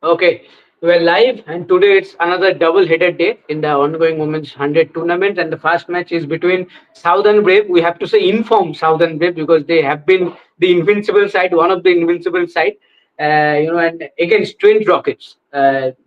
Okay, we're live, and today it's another double-headed day in the ongoing Women's 100 tournament. And the first match is between Southern Brave. We have to say inform Southern Brave because they have been the invincible side, one of the invincible side, and against Trent Rockets. So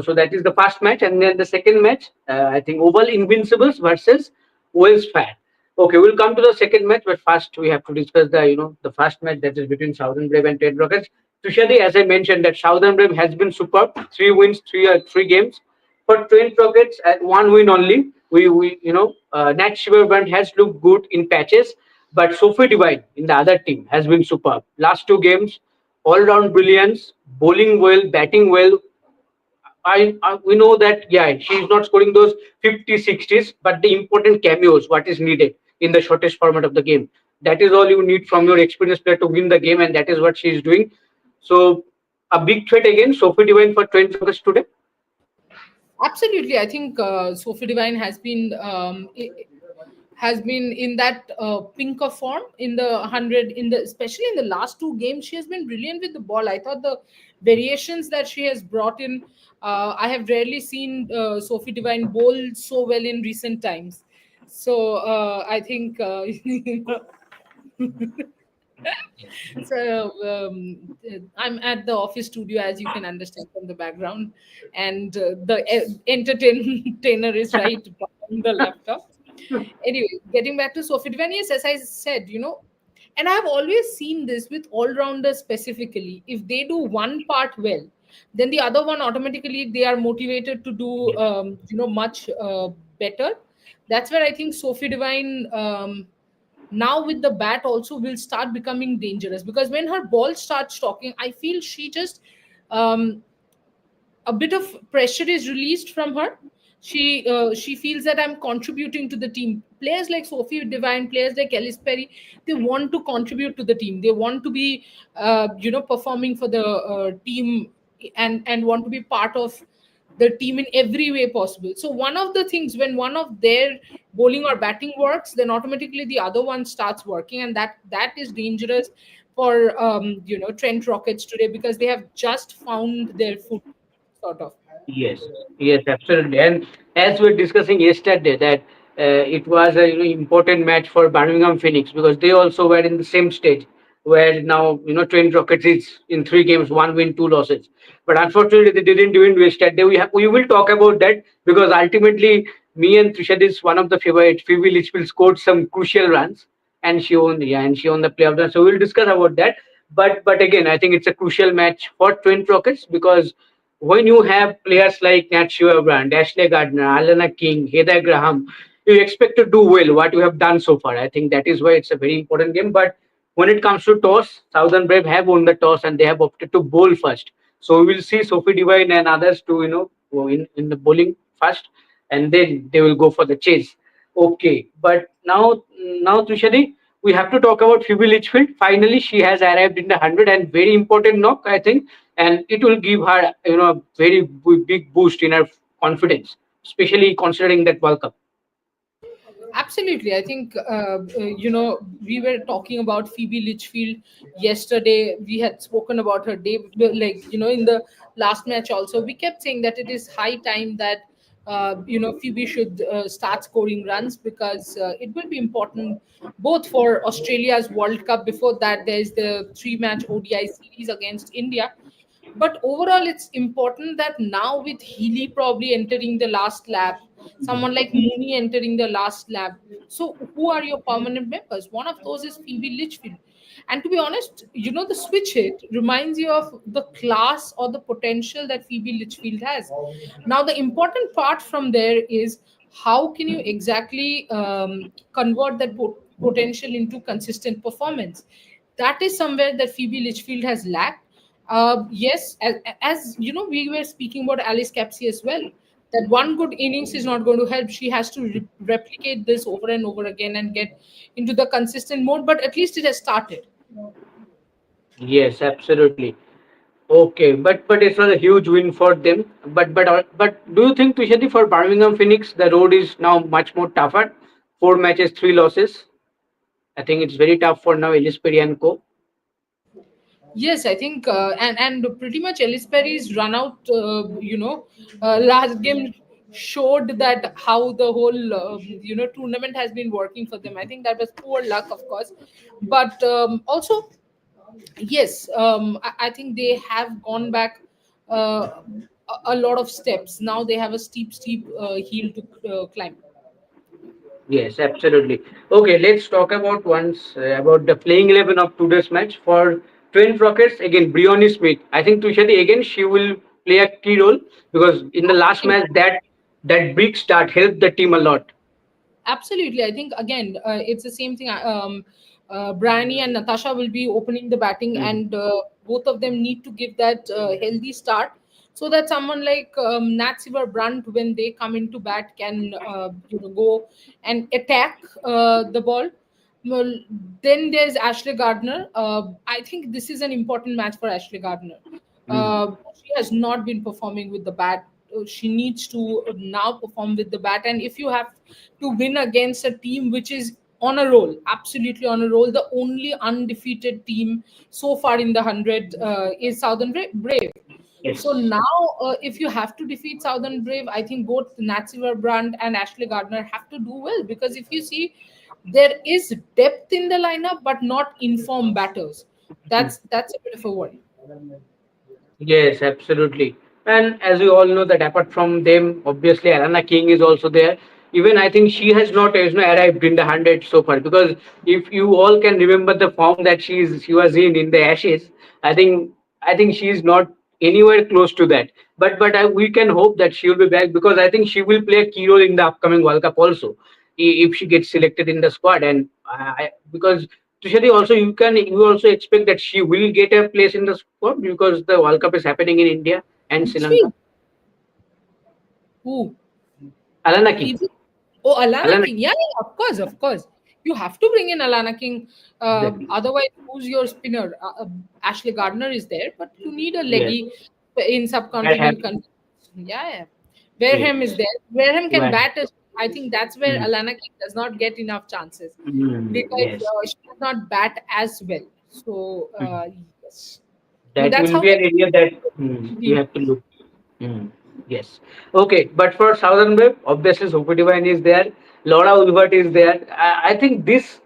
that is the first match, and then the second match, I think Oval Invincibles versus Welsh Fan. Okay, we'll come to the second match, but first we have to discuss the first match that is between Southern Brave and Trent Rockets. Tushadi, as I mentioned, that Southern Brave has been superb. 3 wins, three games. For Trent Rockets, at 1 win only. Nat Shiverbrand has looked good in patches, but Sophie Divine in the other team has been superb. Last 2 games, all round brilliance, bowling well, batting well. We know that she's not scoring those 50 60s, but the important cameos, what is needed in the shortest format of the game. That is all you need from your experienced player to win the game, and that is what she is doing. So a big threat again, Sophie Divine for 20 August today. Absolutely, I think Sophie Divine has been in that pink of form in the 100, in the especially in the last 2 games. She has been brilliant with the ball. I thought the variations that she has brought in, I have rarely seen Sophie Divine bowl so well in recent times. So I think so I'm at the office studio, as you can understand from the background, and the entertainer is right behind the laptop. Anyway, getting back to Sophie Devane, yes, as I said, and I've always seen this with all rounders specifically. If they do one part well, then the other one automatically they are motivated to do much better. That's where I think Sophie Devine now with the bat also will start becoming dangerous, because when her ball starts talking, I feel she just um, a bit of pressure is released from her. She feels that I'm contributing to the team. Players like Sophie Divine, players like Ellis Perry, they want to contribute to the team. They want to be performing for the team, and want to be part of the team in every way possible. So one of the things, when one of their bowling or batting works, then automatically the other one starts working, and that is dangerous for Trent Rockets today, because they have just found their foot, sort of. Yes, yes, absolutely. And as we were discussing yesterday, that it was a important match for Birmingham Phoenix because they also were in the same stage where now Twin Rockets is in 3 games, 1 win, 2 losses. But unfortunately, they didn't win yesterday. We will talk about that because ultimately, me and Trishad is one of the favorites. Phoebe Litchfield scored some crucial runs, and she won the playoff run. So we'll discuss about that. But again, I think it's a crucial match for Twin Rockets because when you have players like Nat Brand, Ashley Gardner, Alana King, Heather Graham, you expect to do well what you have done so far. I think that is why it's a very important game. But when it comes to toss, Southern Brave have won the toss and they have opted to bowl first. So we will see Sophie Divine and others to go in the bowling first, and then they will go for the chase. Okay, but now Trishadi, we have to talk about Phoebe Litchfield. Finally, she has arrived in the 100, and very important knock, I think, and it will give her a very big boost in her confidence, especially considering that World Cup. Absolutely. I think, we were talking about Phoebe Litchfield yesterday. We had spoken about her day, like, in the last match also. We kept saying that it is high time that, Phoebe should start scoring runs, because it will be important both for Australia's World Cup. Before that, there's the 3-match ODI series against India. But overall, it's important that now with Healy probably entering the last lap, someone like Mooney entering the last lap. So who are your permanent members? One of those is Phoebe Litchfield. And to be honest, the switch hit reminds you of the class or the potential that Phoebe Litchfield has. Now, the important part from there is how can you exactly convert that potential into consistent performance? That is somewhere that Phoebe Litchfield has lacked. Yes, as you know, we were speaking about Alice Capsey as well. That one good innings is not going to help. She has to replicate this over and over again and get into the consistent mode. But at least it has started. Yes, absolutely. Okay, but it's not a huge win for them. But do you think, Tushadi, for Birmingham Phoenix the road is now much more tougher? 4 matches, 3 losses. I think it's very tough for now Ellis Perry and co. Yes, I think, and pretty much Ellis Perry's run out, last game showed that how the whole tournament has been working for them. I think that was poor luck, of course, but also yes, I think they have gone back a lot of steps. Now they have a steep hill to climb. Yes, absolutely. Okay, let's talk about once about the playing 11 of today's match for Trent Rockets. Again, Briony Smith. I think Tushati again she will play a key role because in the last match that big start helped the team a lot. Absolutely. I think again, it's the same thing. Bryony and Natasha will be opening the batting, Mm. and both of them need to give that healthy start so that someone like Nat Siver Brunt, when they come into bat, can go and attack the ball. Well, then there's Ashley Gardner. I think this is an important match for Ashley Gardner. Mm. She has not been performing with the bat. She needs to now perform with the bat. And if you have to win against a team which is on a roll, absolutely on a roll, the only undefeated team so far in the 100 is Southern Brave. So Yes. now, if you have to defeat Southern Brave, I think both Natsiver Brandt and Ashley Gardner have to do well, because if you see, there is depth in the lineup, but not informed batters. That's a bit of a worry. Yes, absolutely. And as we all know that apart from them, obviously Alana King is also there. Even I think she has not arrived in the 100 so far, because if you all can remember the form that she was in the Ashes, I think she is not anywhere close to that. But we can hope that she will be back, because I think she will play a key role in the upcoming World Cup also, if she gets selected in the squad. And because Tushari also you also expect that she will get a place in the squad because the World Cup is happening in India and Sri Lanka. Three. Who? Alana King. Phoebe? Oh, Alana Alana King. Yeah, yeah, of course, of course. You have to bring in Alana King. exactly. Otherwise, who's your spinner? Ashley Gardner is there, but you need a Yes, leggy in that subcontinental happens. countries. Yeah, yeah. Yes. Wareham is there. Wareham can Right. bat. I think that's where Mm. Alana King does not get enough chances, because Yes. she does not bat as well. So, Mm. yes. But That that's will how be the an area that you team. have to look. Mm, yes. Okay, but for Southern Wave, obviously Sophie Divine is there. Laura Ulbert is there. I think this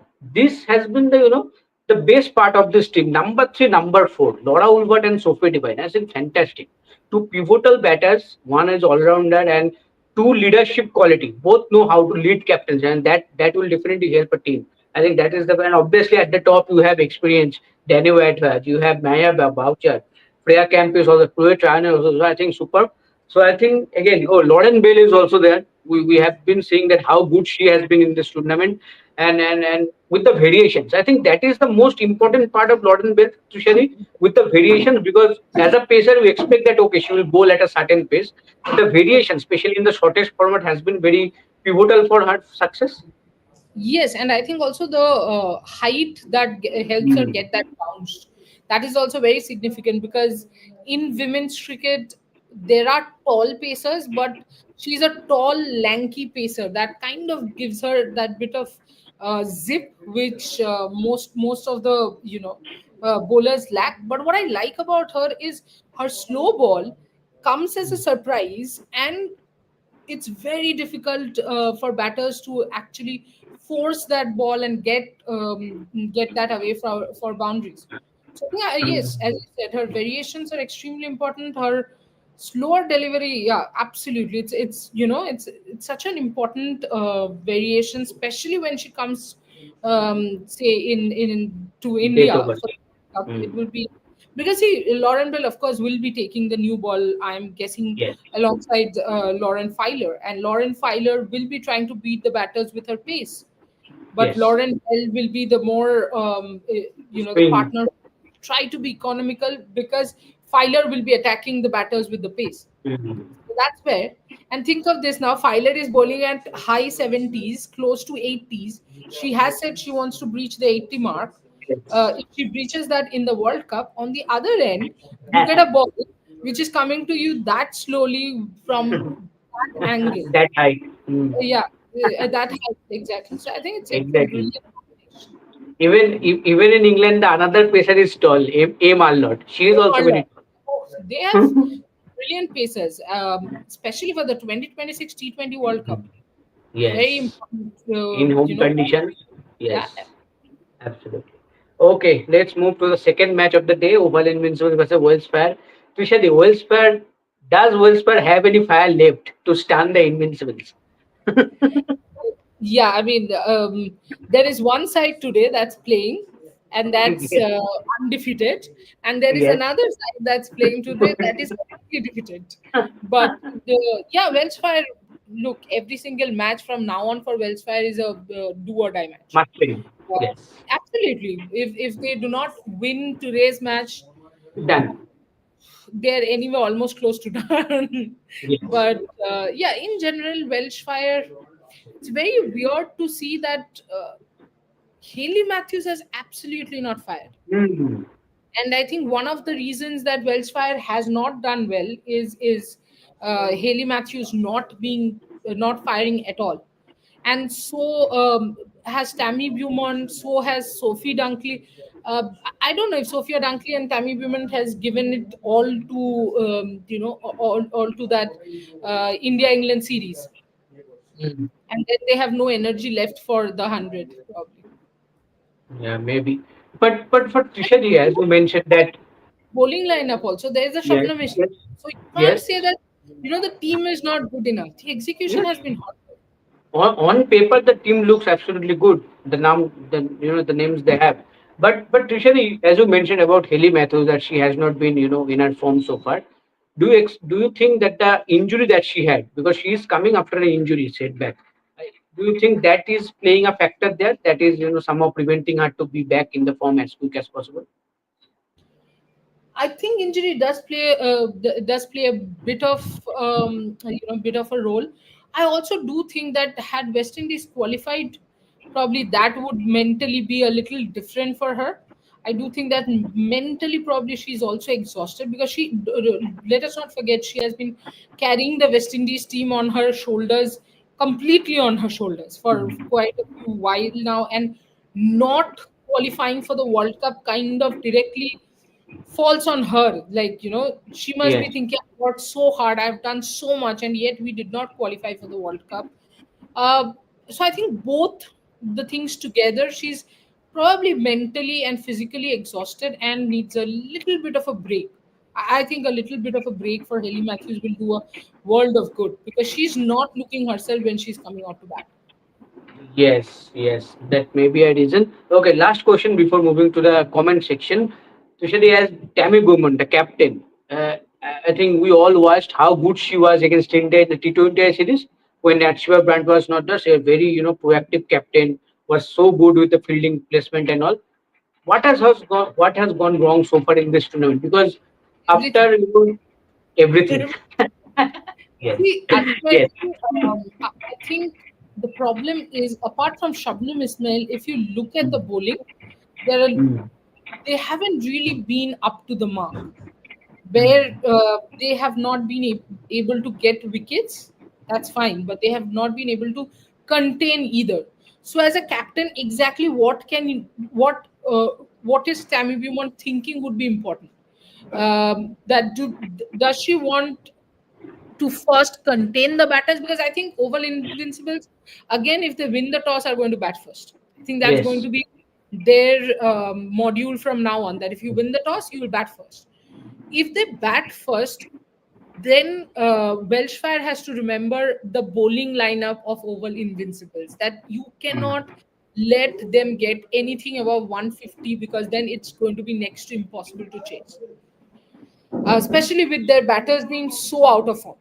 has been the best part of this team. Number three, number four, Laura Ulbert and Sophie Divine has been fantastic. Two pivotal batters. One is all rounder and two leadership quality. Both know how to lead captains, and that will definitely help a team. I think that is the and obviously at the top you have experience. Danny Whitehurst, you have Maya Boucher, Freya Campus, or the Pruitt Ryan also. So I think superb. So I think again, Lauren Bale is also there. We have been seeing that how good she has been in this tournament, and with the variations, I think that is the most important part of Lauren Bale, Tushari, with the variations, because as a pacer we expect that okay she will bowl at a certain pace, but the variation, especially in the shortest format, has been very pivotal for her success. Yes, and I think also the height that helps her Mm. get that bounce. That is also very significant, because in women's cricket there are tall pacers, but she's a tall, lanky pacer. That kind of gives her that bit of zip, which most of the bowlers lack. But what I like about her is her slow ball comes as a surprise, and it's very difficult for batters to actually force that ball and get that away for boundaries. So yeah, yes, as you said, her variations are extremely important. Her slower delivery, yeah, absolutely. It's such an important variation, especially when she comes, say in to Death India over. for the Cup. It Mm. will be, because see, Lauren Bell, of course, will be taking the new ball, I'm guessing, Yes. alongside Lauren Filer. And Lauren Filer will be trying to beat the batters with her pace. But Yes. Lauren Bell will be the more, the Spin. partner, try to be economical, because Filer will be attacking the batters with the pace. Mm. So that's where. And think of this now, Filer is bowling at high 70s, close to 80s. She has said she wants to breach the 80 mark. Yes. If she breaches that in the World Cup, on the other end, you get a ball which is coming to you that slowly from that angle. That height. Mm. Yeah, that height exactly. So I think it's a Exactly. brilliant combination. Even in England, the another pacer is tall. A Malnot. She is also very Oh, they have tall. brilliant pacers, especially for the 2026 T20 World Cup. Very Yes. important, In home home conditions. cricket. Yeah, Yes. Absolutely. Okay, let's move to the second match of the day. Oval Invincibles versus World's Fair. Trisha, the World's Fair. Does World's Fair have any fire left to stand the Invincibles? yeah. I mean, there is one side today that's playing, and that's Yes. undefeated, and there is Yes. another side that's playing today that is completely defeated. But yeah, Welsh Fire. Look, every single match from now on for Welsh Fire is a do or die match. Must win. Uh, Yes. Absolutely. If they do not win today's match, Done. they're anyway almost close to done. Yes. But yeah, in general, Welsh Fire. It's very weird to see that Haley Matthews has absolutely not fired. Hmm. And I think one of the reasons that Welsh Fire has not done well is Haley Matthews not firing at all, and so has Tammy Beaumont, so has Sophie Dunkley. I don't know if Sophia Dunkley and Tammy Beaumont has given it all to all to that India England series, Hmm. and then they have no energy left for the 100 probably. Yeah, maybe. But for Trisha, as you mentioned that Bowling lineup also there is a yes, Shabnam issue. yes, So you can't yes, say that the team is not good enough. The execution yes. has been horrible. On paper the team looks absolutely good. The names they have. But Trishani, as you mentioned about Haley Matthews that she has not been in her form so far. Do you think that the injury that she had, because she is coming after an injury setback, do you think that is playing a factor there, that is somehow preventing her to be back in the form as quick as possible? I think injury does play a bit of bit of a role. I also do think that had West Indies qualified, probably that would mentally be a little different for her. I do think that mentally probably she's also exhausted because let us not forget she has been carrying the West Indies team on her shoulders, completely on her shoulders for quite a few while now, and not qualifying for the World Cup kind of directly falls on her. Like, she must be Yes. thinking, I worked so hard, I've done so much, and yet we did not qualify for the World Cup. So I think both the things together, she's probably mentally and physically exhausted and needs a little bit of a break. I think a little bit of a break for Haley Matthews will do a world of good because she's not looking herself when she's coming out to bat. Yes, yes, that may be a reason. Okay, last question before moving to the comment section. Tushari, as Tammy Bowman, the captain, I think we all watched how good she was against India in the T20 series when Shiva Brandt was not there. She a very proactive captain, was so good with the fielding placement and all. What has gone wrong so far in this tournament? Because Everything. after everything. Yes, See, yes. ultimately, I think the problem is apart from Shabnam Ismail, if you look at the bowling, there are Mm. they haven't really been up to the mark. Where they have not been able to get wickets, that's fine, but they have not been able to contain either. So, as a captain, exactly what is Tammy Beaumont thinking would be important. Does she want to first contain the batters, because I think Oval Invincibles, again, if they win the toss, are going to bat first. I think that's going Yes. to be their module from now on. That if you win the toss, you will bat first. If they bat first, then Welshfire has to remember the bowling lineup of Oval Invincibles. That you cannot let them get anything above 150 because then it's going to be next to impossible to chase. Especially with their batters being so out of form.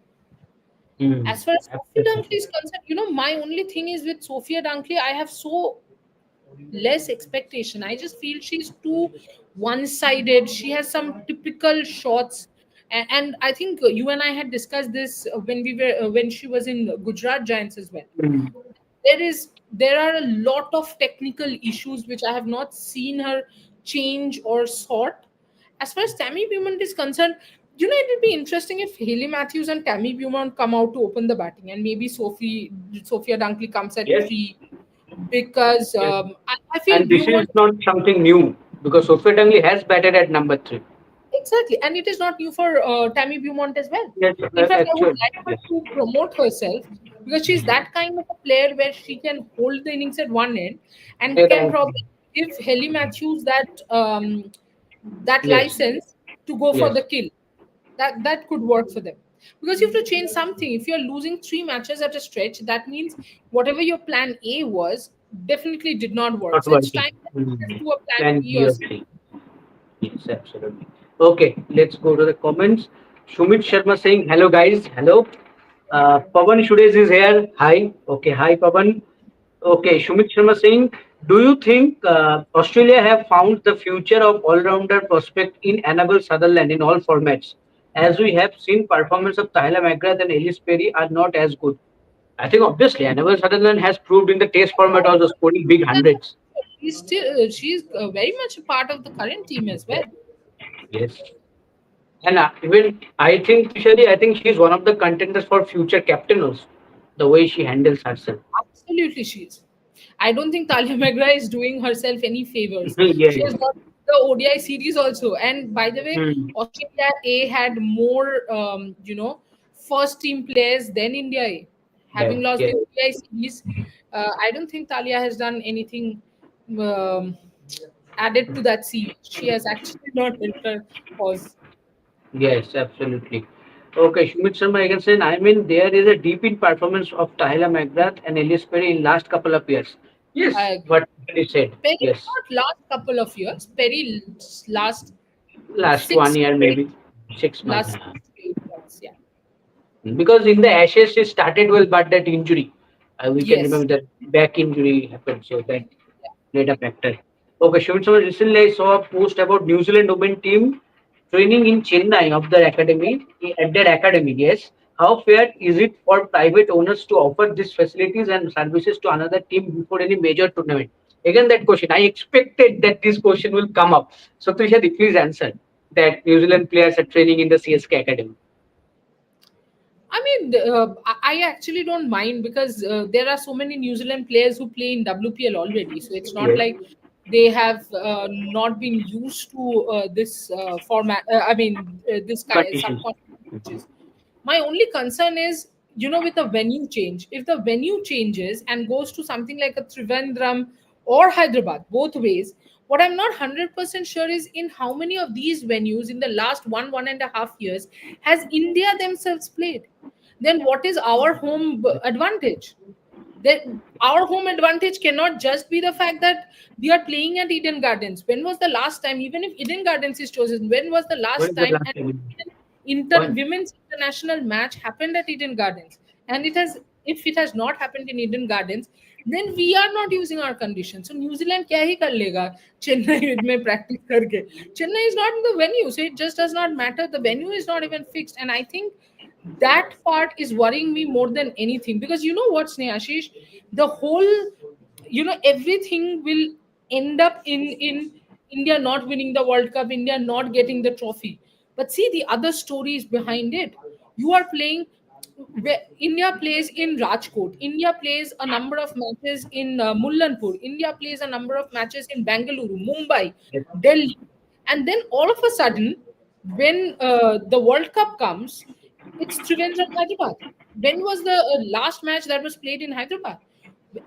Mm. As far as Sophia Dunkley Absolutely. is concerned, my only thing is with Sophia Dunkley, I have so less expectation. I just feel she's too one-sided. She has some typical shots, and I think you and I had discussed this when she was in Gujarat Giants as well. Mm. There are a lot of technical issues which I have not seen her change or sort. As far as Tammy Beaumont is concerned, it would be interesting if Haley Matthews and Tammy Beaumont come out to open the batting, and maybe Sophia Dunkley comes at Yes. three. because Yes. I feel And this is Beaumont. not something new because Sophia Langley has batted at number three. Exactly, and it is not new for Tammy Beaumont as well. Yes, In fact, I would actually. like her Yes. to promote herself because she's that kind of a player where she can hold the innings at one end and can Yeah. probably give Helly Matthews that Yes. license to go for Yes. the kill. That could work for them because you have to change something. If you're losing three matches at a stretch, that means whatever your plan A was definitely did not work. Not So it's working. time that you shift Mm. to a plan Plan B B or or C. C. Yes, absolutely. Okay, let's go to the comments. Shumit Sharma saying, hello guys, hello. Pavan Shudes is here. Hi. Okay, hi Pavan. Okay, Shumit Sharma saying, do you think Australia have found the future of all-rounder prospect in Annabelle Sutherland in all formats? As we have seen, performance of Tyler McGrath and Ellis Perry are not as good. I think obviously Annabelle Sutherland has proved in the Test format also scoring big hundreds. She's very much a part of the current team as well. Yes. And even I think, Tushari, I think she's one of the contenders for future captain also. The way she handles herself. Absolutely, she is. I don't think Talia Magra is doing herself any favors. She has Yes. got the ODI series also. And by the way, Hmm. Australia A had more, first team players than India A. Yes. Having lost the Yes. ODI series, I don't think Talia has done anything um, added to that series. She has actually not helped her cause. Yes, absolutely. Okay, Shumit Sharma again saying, I mean, there is a deep in performance of Tahila McGrath and Elias Perry in last couple of years. I Yes, agree. what he said. Perry Yes, not last couple of years. Perry last last one six year, to eight maybe 6 months. last 6 to 8 months. Yeah. Because in the Ashes, he started well, but that injury, we can Yes. remember that back injury happened, so that Yeah. played a factor. Okay, Shubham Sumar, recently I saw a post about New Zealand women team training in Chennai of their academy, at their academy, yes. How fair is it for private owners to offer these facilities and services to another team before any major tournament? Again, that question. I expected that this question will come up. So, Tushar, please answer that New Zealand players are training in the CSK academy. I mean, I actually don't mind because there are so many New Zealand players who play in WPL already. So it's not Yes. like they have not been used to this format. I mean, this kind Conditions. subcontinent matches. My only concern is, with the venue change, if the venue changes and goes to something like a Trivandrum or Hyderabad, both ways, what I'm not 100% sure is in how many of these venues in the last 1.5 years has India themselves played. Then what is our home advantage? Then our home advantage cannot just be the fact that we are playing at Eden Gardens. When was the last time, even if Eden Gardens is chosen, when was the When last is the time last an time? When? women's international match happened at Eden Gardens? And it has, if it has not happened in Eden Gardens, then we are not using our conditions. So New Zealand क्या ही कर लेगा चेन्नई में practice करके? Chennai is not in the venue, so it just does not matter. The venue is not even fixed, and I think that part is worrying me more than anything because you know what, Snehashish, the whole, everything will end up in India not winning the World Cup, India not getting the trophy. But see the other stories behind it. You are playing where India plays in Rajkot, India plays a number of matches in Mullanpur, India plays a number of matches in Bangalore, Mumbai, Yes. Delhi, and then all of a sudden, when the World Cup comes, it's Trivandrum Hyderabad. When was the last match that was played in Hyderabad?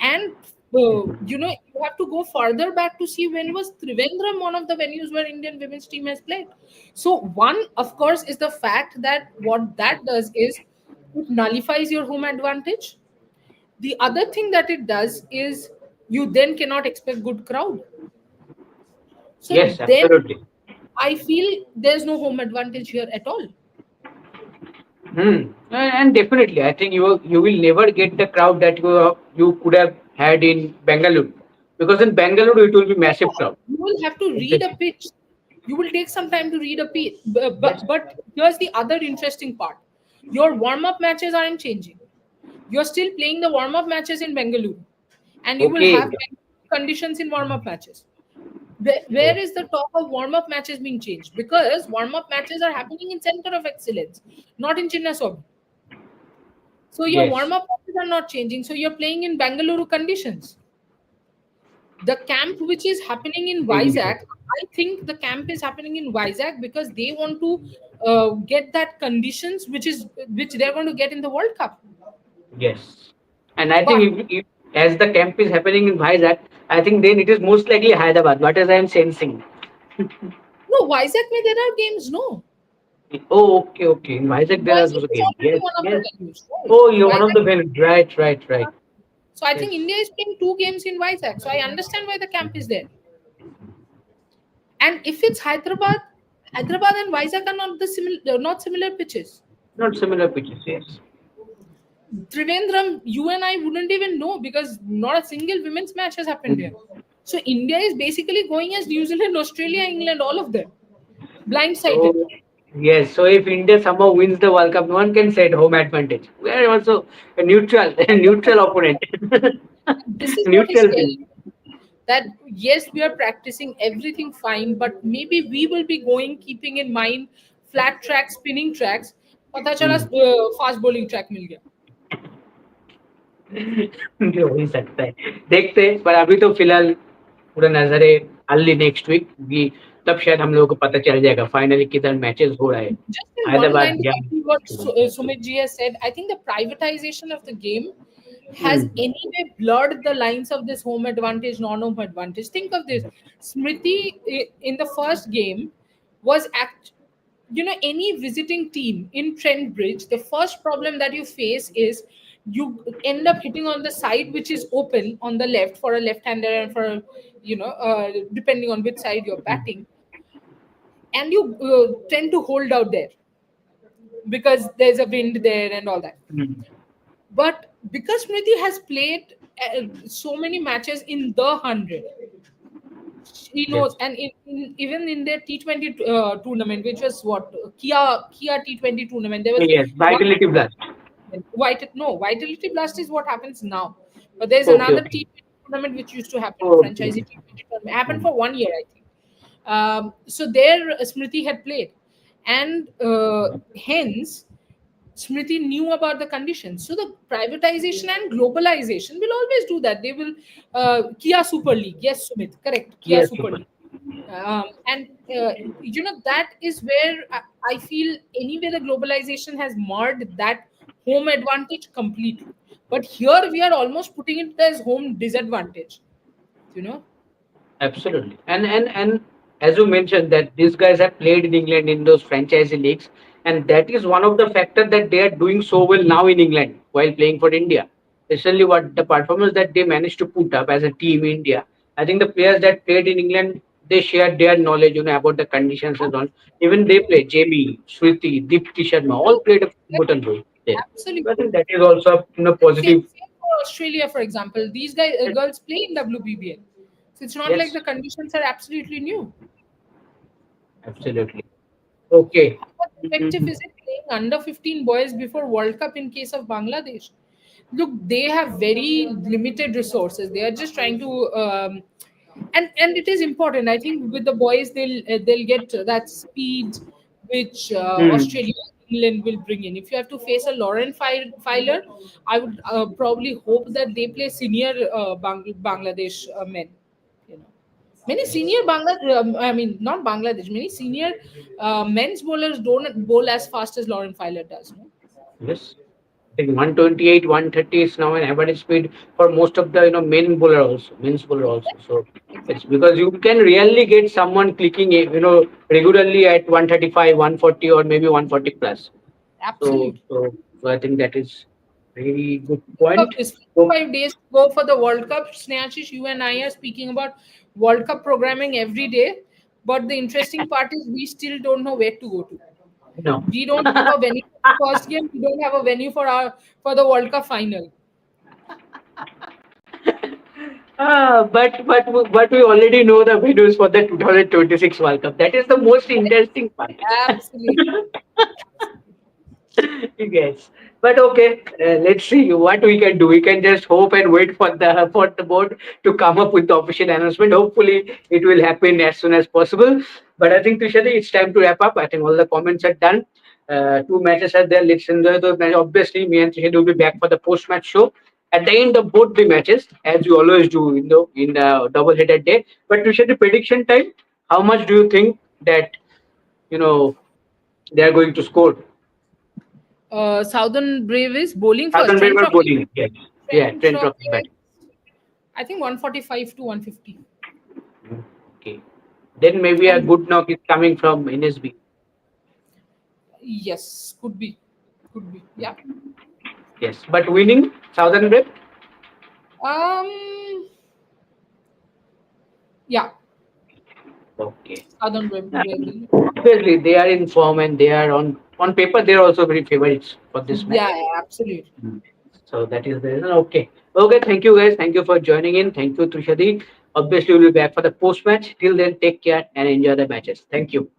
And you have to go further back to see when was Trivandrum one of the venues where Indian women's team has played. So one, of course, is the fact that what that does is it nullifies your home advantage. The other thing that it does is you then cannot expect good crowd. So Yes, then absolutely. I feel there's no home advantage here at all. Hmm. And definitely, I think you will never get the crowd that you could have had in Bangalore, because in Bangalore it will be massive crowd. You will have to read a Obviously. pitch. You will take some time to read a pitch. Yes. But here's the other interesting part: your warm up matches aren't changing. You're still playing the warm up matches in Bengaluru, and you will Okay. have conditions in warm up matches. Where is the talk of warm up matches being changed? Because warm up matches are happening in Center of Excellence, not in Chinnaswamy. So your Yes. warm up matches are not changing. So you're playing in Bengaluru conditions. The camp which is happening in India. Vizag, I think the camp is happening in Vizag because they want to get that conditions which they're going to get in the World Cup. Yes. And I But think if as the camp is happening in Vizag, I think then it is most likely Hyderabad, what as I am sensing. no, Vizag mein there are games. No, Oh, okay, okay. In Vizag there are Vizag those is games. already Yes, one of the yes. venues, right? Oh, you're one of Vizag. the venues. Right, right, right. So I think Yes. India is playing two games in Vizag. So I understand why the camp is there. And if it's Hyderabad, Hyderabad and Vizag are not the not similar pitches. Not similar pitches, yes. Trivandrum, you and I wouldn't even know because not a single women's match has happened here. Mm. So India is basically going as New Zealand, Australia, England, all of them, blindsided. So yes, so if India somehow wins the World Cup, no one can say home advantage. We are also a neutral, a neutral opponent, This is what is neutral telling team. that yes, we are practicing everything fine, but maybe we will be going keeping in mind flat tracks, spinning tracks. पता चला हम्म, fast bowling track मिल गया. जो हो ही सकता है देखते हैं पर अभी तो फिलहाल पूरा नजर है अर्ली नेक्स्ट वीक भी तब शायद हम लोगों को पता चल जाएगा फाइनली किधर मैचेस हो रहा है Just in one Hyderabad line to या complete what Sumit ji has said, I think the privatization of the game has hmm, anyway blurred the lines of this home advantage, non-home advantage. Think of this: Smriti in the first game was any visiting team in Trent Bridge. The first problem that you face is you end up hitting on the side which is open on the left for a left-hander and for depending on which side you're batting, and you tend to hold out there because there's a wind there and all that. Hmm, But because Smriti has played so many matches in the 100, she knows, yes and even in their T20 tournament, which was what Kia T20 tournament, there was yes one vitality blast Vitality Blast is what happens now, but there's okay another okay T20 tournament which used to happen, a okay franchisee T20 tournament, happened hmm, for 1 year, I think. So there, Smriti had played, and hence Smriti knew about the conditions. So the privatization and globalization will always do that. They will Kia Super League. Yes, Sumit, correct. Kia yes Super super League. And that is where I feel anyway the globalization has marred that home advantage completely. But here we are almost putting it as home disadvantage. You know, absolutely. And as you mentioned that these guys have played in England in those franchisee leagues, and that is one of the factors that they are doing so well now in England while playing for India. Especially what the performance that they managed to put up as a team in India. I think the players that played in England they shared their knowledge, about the conditions and all. Even they played. Jamie, Shriti, Deepti Sharma, all correct, played a correct, important role there. So I absolutely. think that is also a positive. Same for Australia, for example. These girls play in WBBL, so it's not like Yes, the conditions are absolutely new. absolutely. Okay. How effective is it playing under 15 boys before World Cup in case of Bangladesh? Look, they have very limited resources. They are just trying to, and it is important. I think with the boys, they'll get that speed which Hmm. Australia, England will bring in. If you have to face a Lauren Filer, I would probably hope that they play senior Bangladesh men. You know. Many Yes. senior I mean, not Bangladesh, many senior men's bowlers don't bowl as fast as Lauren Filer does. No? Yes. I think 128, 130 is now an average speed for most of the men's bowler also. So it's Exactly. because you can really get someone clicking regularly at 135, 140 or maybe 140 plus. So Absolutely. so so I think that is very good Think of point. this So 5 days to go for the World Cup. Snehashish, you and I are speaking about World Cup programming every day. But the interesting part is we still don't know where to go to. no. We don't have a venue for the first game. We don't have a venue for the World Cup final. But we already know the venues for the 2026 World Cup. That is the most interesting part. Absolutely. Yes, but okay. Let's see what we can do. We can just hope and wait for the board to come up with the official announcement. Hopefully, it will happen as soon as possible. But I think Tushari, it's time to wrap up. I think all the comments are done. Two matches are there. Let's enjoy those matches. Obviously, me and Tushari will be back for the post-match show. at the end of both the matches, as you always do in the double-headed day. But to set the prediction time, how much do you think that you know they are going to score? Southern Brave is bowling first. Southern Trent Bremer Rockets. bowling, yes, yeah, Trent Trent Rockets batting. Rockets. I think 145 to 150. Okay, then maybe a And good knock is coming from NSB. yes, could be. Could be. Yeah. Yes, but winning Southern Brave. Um. Yeah. Okay. Southern Brave. Brave. Obviously, they are in form and they are on paper. They are also very favorites for this Yeah, match. yeah, absolutely. Mm. So that is the reason. Okay. Okay. Thank you guys. Thank you for joining in. Thank you, Trishadi. Obviously, we'll be back for the post match. Till then, take care and enjoy the matches. Thank you.